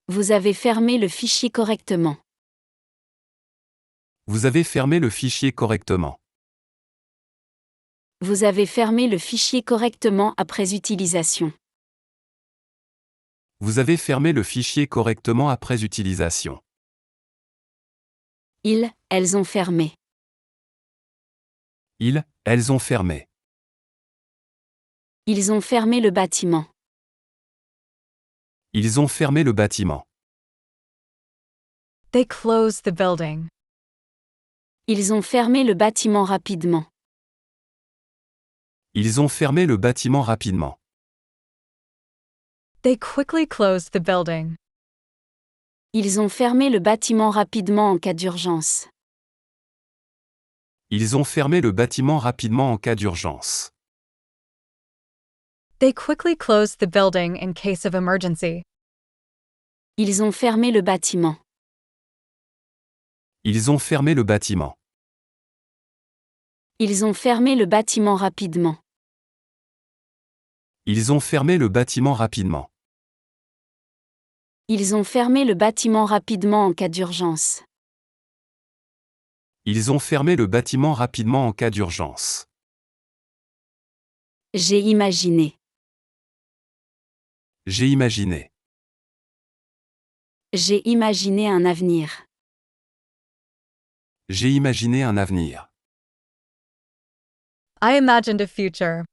Vous avez fermé le fichier correctement. Vous avez fermé le fichier correctement. Vous avez fermé le fichier correctement après utilisation. Vous avez fermé le fichier correctement après utilisation. Elles ont fermé. Elles ont fermé. Ils ont fermé le bâtiment. Ils ont fermé le bâtiment. They closed the building. Ils ont fermé le bâtiment rapidement. Ils ont fermé le bâtiment rapidement. They quickly closed the building. Ils ont fermé le bâtiment rapidement en cas d'urgence. Ils ont fermé le bâtiment rapidement en cas d'urgence. They quickly closed the building in case of emergency. Ils ont fermé le bâtiment. Ils ont fermé le bâtiment. Ils ont fermé le bâtiment rapidement. Ils ont fermé le bâtiment rapidement. Ils ont fermé le bâtiment rapidement en cas d'urgence. Ils ont fermé le bâtiment rapidement en cas d'urgence. J'ai imaginé. J'ai imaginé. J'ai imaginé un avenir. J'ai imaginé un avenir. I imagined a future.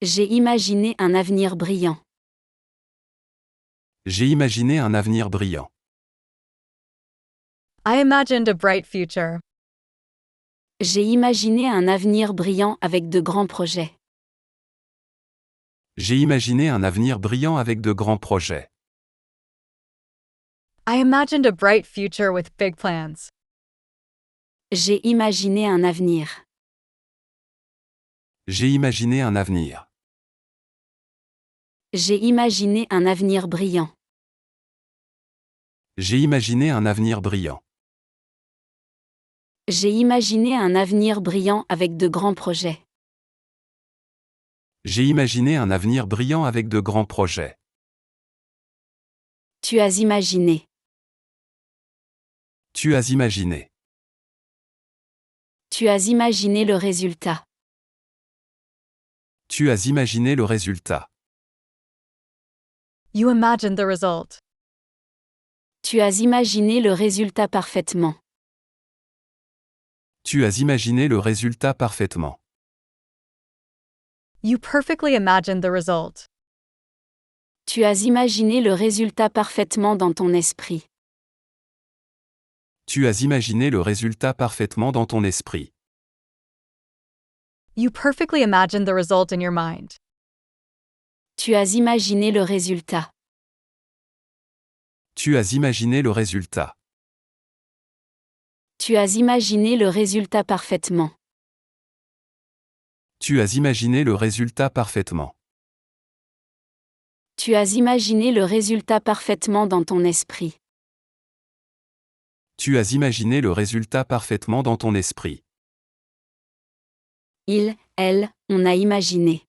J'ai imaginé un avenir brillant. J'ai imaginé un avenir brillant. I imagined a bright future. J'ai imaginé un avenir brillant avec de grands projets. J'ai imaginé un avenir brillant avec de grands projets. I imagined a bright future with big plans. J'ai imaginé un avenir. J'ai imaginé un avenir. J'ai imaginé un avenir brillant. J'ai imaginé un avenir brillant. J'ai imaginé un avenir brillant avec de grands projets. J'ai imaginé un avenir brillant avec de grands projets. Tu as imaginé. Tu as imaginé. Tu as imaginé le résultat. Tu as imaginé le résultat. You imagined the result. Tu as imaginé le résultat parfaitement. Tu as imaginé le résultat parfaitement. You perfectly imagined the result. Tu as imaginé le résultat parfaitement dans ton esprit. Tu as imaginé le résultat parfaitement dans ton esprit. You perfectly imagined the result in your mind. Tu as imaginé le résultat. Tu as imaginé le résultat. Tu as imaginé le résultat parfaitement. Tu as imaginé le résultat parfaitement. Tu as imaginé le résultat parfaitement dans ton esprit. Tu as imaginé le résultat parfaitement dans ton esprit. Il, elle, on a imaginé.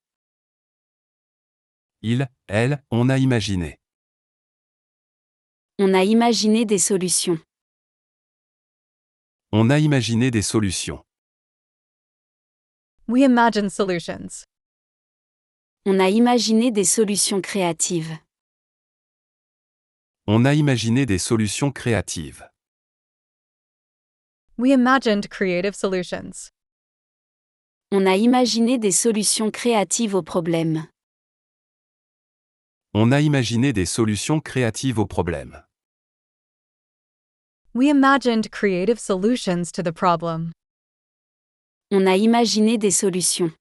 Il, elle, on a imaginé. On a imaginé des solutions. On a imaginé des solutions. We imagined solutions. On a imaginé des solutions créatives. On a imaginé des solutions créatives. We imagined creative solutions. On a imaginé des solutions créatives aux problèmes. On a imaginé des solutions créatives aux problèmes. We imagined creative solutions to the problem. On a imaginé des solutions.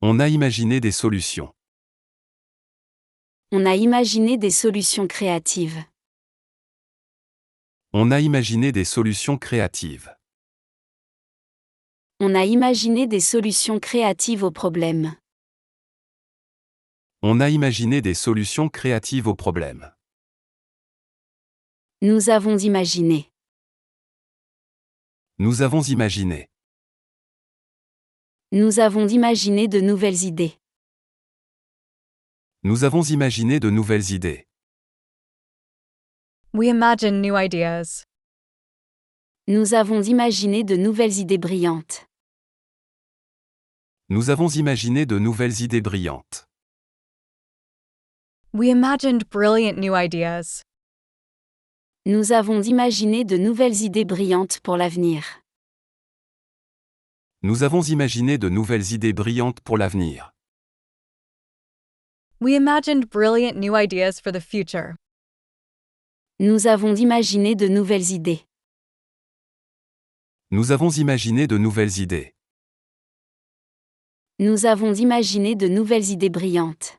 On a imaginé des solutions. On a imaginé des solutions créatives. On a imaginé des solutions créatives. On a imaginé des solutions créatives aux problèmes. On a imaginé des solutions créatives aux problèmes. Nous avons imaginé. Nous avons imaginé. Nous avons imaginé de nouvelles idées. Nous avons imaginé de nouvelles idées. We imagine new ideas. Nous avons imaginé de nouvelles idées brillantes. Nous avons imaginé de nouvelles idées brillantes. We imagined brilliant new ideas. Nous avons imaginé de nouvelles idées brillantes pour l'avenir. Nous avons imaginé de nouvelles idées brillantes pour l'avenir. We imagined brilliant new ideas for the future. Nous avons imaginé de nouvelles idées. Nous avons imaginé de nouvelles idées. Nous avons imaginé de nouvelles idées brillantes.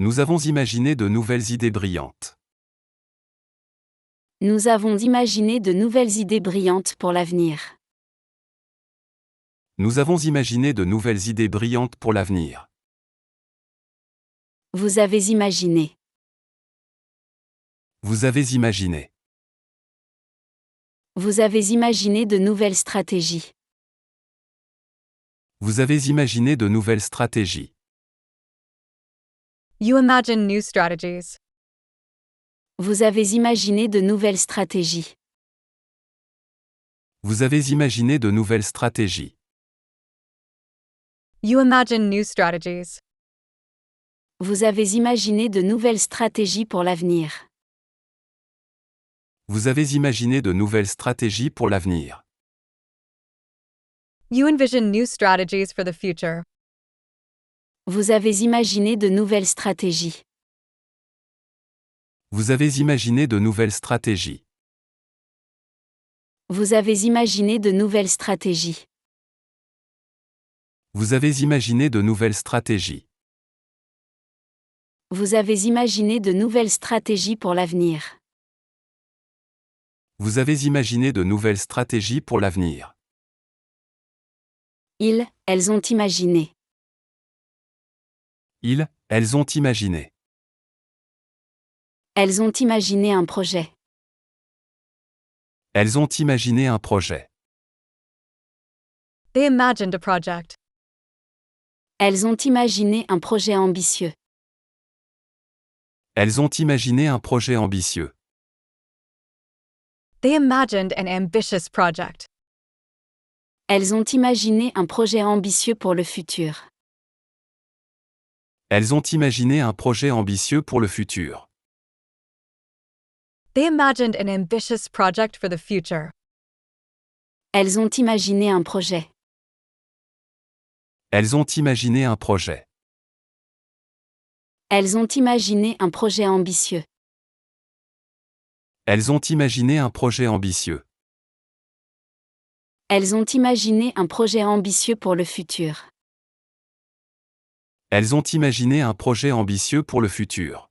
Nous avons imaginé de nouvelles idées brillantes. Nous avons imaginé de nouvelles idées brillantes pour l'avenir. Nous avons imaginé de nouvelles idées brillantes pour l'avenir. Vous avez imaginé. Vous avez imaginé. Vous avez imaginé de nouvelles stratégies. Vous avez imaginé de nouvelles stratégies. You imagine new strategies. Vous avez imaginé de nouvelles stratégies. Vous avez imaginé de nouvelles stratégies. You imagine new strategies. Vous avez imaginé de nouvelles stratégies pour l'avenir. Vous avez imaginé de nouvelles stratégies pour l'avenir. You envision new strategies for the future. Vous avez imaginé de nouvelles stratégies. Vous avez imaginé de nouvelles stratégies. Vous avez imaginé de nouvelles stratégies. Vous avez imaginé de nouvelles stratégies. Vous avez imaginé de nouvelles stratégies pour l'avenir. Vous avez imaginé de nouvelles stratégies pour l'avenir. Elles ont imaginé. Elles ont imaginé. Elles ont imaginé un projet. Elles ont imaginé un projet. They imagined a project. Elles ont imaginé un projet ambitieux. Elles ont imaginé un projet ambitieux. They imagined an ambitious project. Elles ont imaginé un projet ambitieux pour le futur. Elles ont imaginé un projet ambitieux pour le futur. They imagined an ambitious project for the future. Elles ont imaginé un projet. Elles ont imaginé un projet. Elles ont imaginé un projet ambitieux. Elles ont imaginé un projet ambitieux. Elles ont imaginé un projet ambitieux pour le futur. Elles ont imaginé un projet ambitieux pour le futur.